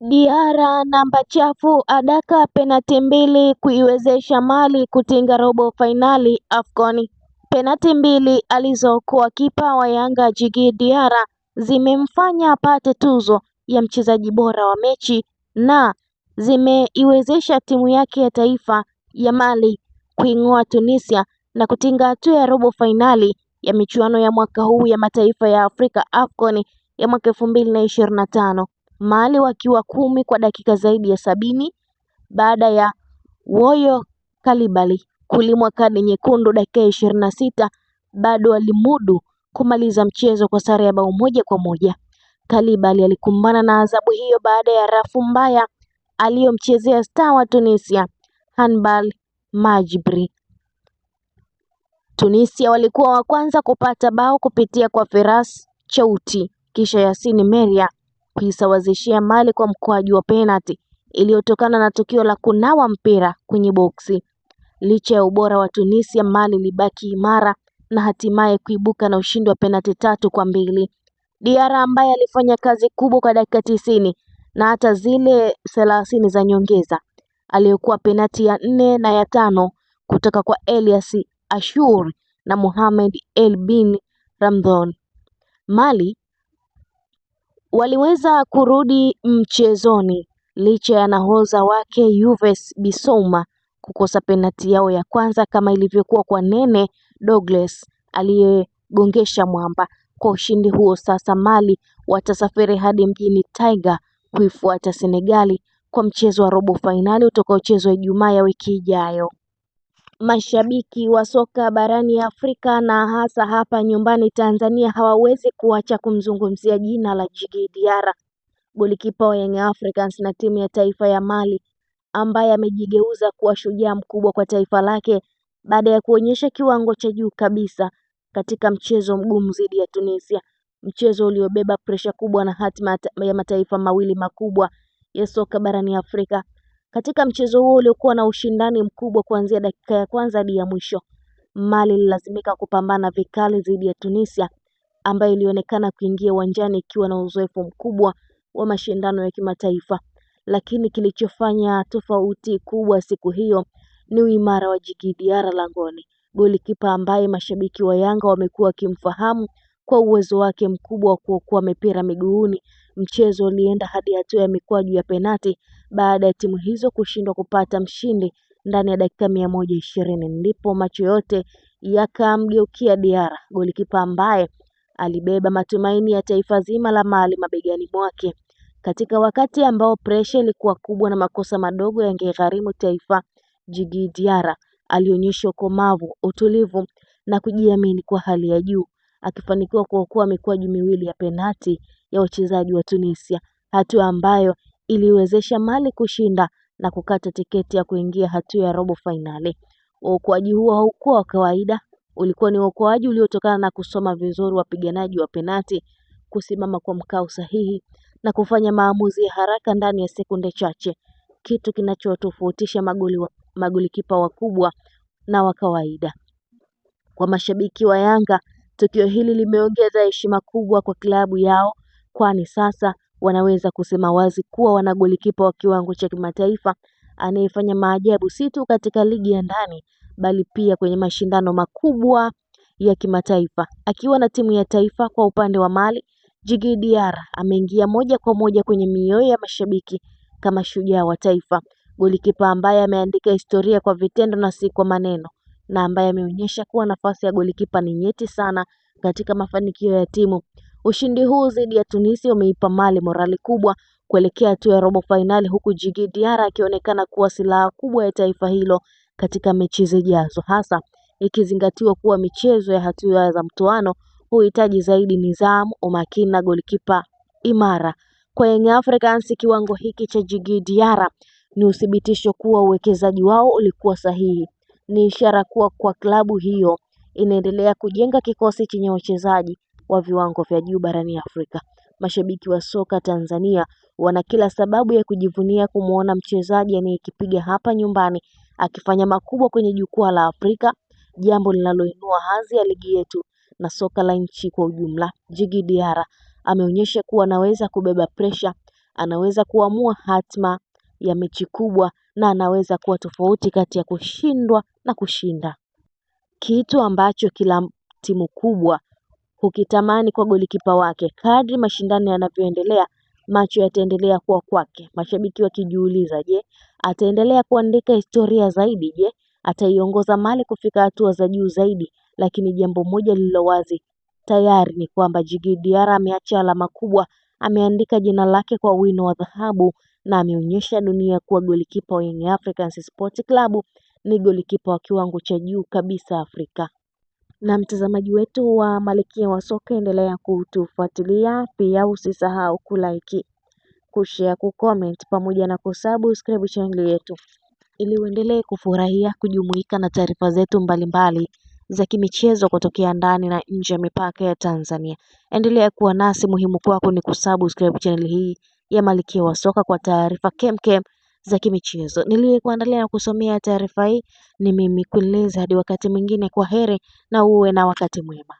Diarra namba chafu adaka penati mbili kuiwezesha Mali kutinga robo fainali AFCON. Penati mbili alizokuwa kipa wa Yanga Djigui Diarra zimemfanya apate tuzo ya mchezaji bora wa mechi na zimeiwezesha timu yake ya taifa ya Mali kuing'oa Tunisia na kutinga hatua ya robo fainali ya michuano ya mwaka huu ya mataifa ya Afrika AFCON ya mwaka 2025. Mali wakiwa 10 kwa dakika zaidi ya 70 baada ya Woyo Kalibali kulimwa kadi nyekundu dakika 26, bado walimudu kumaliza mchezo kwa sare ya bao 1-1. Kalibali alikumbana na adhabu hiyo baada ya rafu mbaya aliyomchezea star wa Tunisia Hanbal Majbri. Tunisia walikuwa wa kwanza kupata bao kupitia kwa Firas Chouti, kisha Yassine Meria kuisawazishia Mali kwa mkwaju wa penalti iliyotokana na tukio la kunawa mpira kwenye boksi. Licha ya ubora wa Tunisia, Mali libaki imara na hatimaye kuibuka na ushindi wa penalti 3-2. Diarra ambaye alifanya kazi kubwa kwa dakika 90 na hata zile 30 za nyongeza, aliyokuwa penalti ya 4 na ya 5 kutoka kwa Elias Ashur na Mohamed El Bin Ramdhon. Mali waliweza kurudi mchezoni licha ya nahodha wake Yves Bissouma kukosa penalti yao ya kwanza kama ilivyokuwa kwa Nene Douglas aliyegongesha mwamba. Kwa ushindi huo sasa Mali watasafiri hadi mjini Taiga kuifuata Senegali kwa mchezo wa robo fainali utakaochezwa Ijumaa ya wiki ijayo. Mashabiki wa soka barani Afrika na hasa hapa nyumbani Tanzania hawawezi kuacha kumzungumzia jina la Djigui Diarra, golikipa wa Young Africans na timu ya taifa ya Mali, ambaye amejigeuza kuwa shujaa mkubwa kwa taifa lake baada ya kuonyesha kiwango cha juu kabisa katika mchezo mgumu dhidi ya Tunisia, mchezo uliobeba presha kubwa na hatima ya mataifa mawili makubwa ya soka barani Afrika. Katika mchezo huo uliokuwa na ushindani mkubwa kuanzia dakika ya kwanza hadi ya mwisho, Mali ililazimika kupambana vikali dhidi ya Tunisia ambayo ilionekana kuingia uwanjani ikiwa na uzoefu mkubwa wa mashindano ya kimataifa. Lakini kilichofanya tofauti kubwa siku hiyo ni uimara wa Djigui Diarra langoni, golikipa ambaye mashabiki wa Yanga wamekuwa wakimfahamu kwa uwezo wake mkubwa wa kuokoa mipira miguuni. Mchezo ulienda hadi hatua ya mikwaju ya penati baada ya timu hizo kushindwa kupata mshindi ndani ya dakika 120. Ndipo macho yote yakamgeukia Diarra, golikipa ambaye alibeba matumaini ya taifa zima la Mali mabegani mwake. Katika wakati ambao presha ilikuwa kubwa na makosa madogo yangegharimu taifa, Djigui Diarra alionyesha ukomavu, utulivu na kujiamini kwa hali ya juu, akifanikiwa kuokoa mikwaju miwili ya penati ya wachezaji wa Tunisia, hatua ambayo iliwezesha Mali kushinda na kukata tiketi ya kuingia hatua ya robo fainali. Uokoaji huo haukuwa wa kawaida, ulikuwa ni uokoaji uliotokana na kusoma vizuri wapiganaji wa penati, kusimama kwa mkao sahihi na kufanya maamuzi ya haraka ndani ya sekunde chache, kitu kinachotofautisha magolikipa wakubwa na wa kawaida. Kwa mashabiki wa Yanga, tukio hili limeongeza heshima kubwa kwa klabu yao, kwani sasa wanaweza kusema wazi kuwa wana golikipa wa kiwango cha kimataifa anayefanya maajabu si tu katika ligi ya ndani bali pia kwenye mashindano makubwa ya kimataifa. Akiwa na timu ya taifa kwa upande wa Mali, Djigui Diarra ameingia moja kwa moja kwenye mioyo ya mashabiki kama shujaa wa taifa, golikipa ambaye ameandika historia kwa vitendo na si kwa maneno, na ambaye ameonyesha kuwa nafasi ya golikipa ni nyeti sana katika mafanikio ya timu. Ushindi huu dhidi ya Tunisia umeipa Mali morali kubwa kuelekea hatua ya robo fainali, huku Djigui Diarra akionekana kuwa silaha kubwa ya taifa hilo katika mechi zijazo, hasa ikizingatiwa kuwa michezo ya hatua za mtoano huhitaji zaidi nidhamu, umakini na golikipa imara. Kwa Young Africans, kiwango hiki cha Djigui Diarra ni uthibitisho kuwa uwekezaji wao ulikuwa sahihi. Ni ishara kuwa kwa klabu hiyo inaendelea kujenga kikosi chenye wachezaji wa viwango vya juu barani Afrika. Mashabiki wa soka Tanzania wana kila sababu ya kujivunia kumuona mchezaji anayekipiga hapa nyumbani akifanya makubwa kwenye jukwaa la Afrika, jambo linaloinua hadhi ya ligi yetu na soka la nchi kwa ujumla. Djigui Diarra ameonyesha kuwa anaweza kubeba presha, anaweza kuamua hatma ya mechi kubwa na anaweza kuwa tofauti kati ya kushindwa na kushinda, kitu ambacho kila timu kubwa hukitamani kwa golikipa wake. Kadri mashindano yanavyoendelea, macho yataendelea kuwa kwake, mashabiki wakijiuliza, je, ataendelea kuandika historia zaidi? Je, ataiongoza Mali kufika hatua za juu zaidi? Lakini jambo moja lililo wazi tayari ni kwamba Djigui Diarra ameacha alama kubwa, ameandika jina lake kwa wino wa dhahabu na ameonyesha dunia kuwa golikipa wa Young Africans Sports Club ni golikipa wa kiwango cha juu kabisa Afrika. Na mtazamaji wetu wa Malkia wa Soka, endelea kutufuatilia, pia usisahau kulike, kushare, kucomment pamoja na kusubscribe channel yetu ili uendelee kufurahia kujumuika na taarifa zetu mbalimbali za kimichezo kutokea ndani na nje ya mipaka ya Tanzania. Endelea kuwa nasi, muhimu kwako ni kusubscribe channel hii ya Malkia wa Soka kwa taarifa kemkem za kimichezo. Niliyekuandalia na kusomea taarifa hii ni mimi Kueleza. Hadi wakati mwingine, kwa heri na uwe na wakati mwema.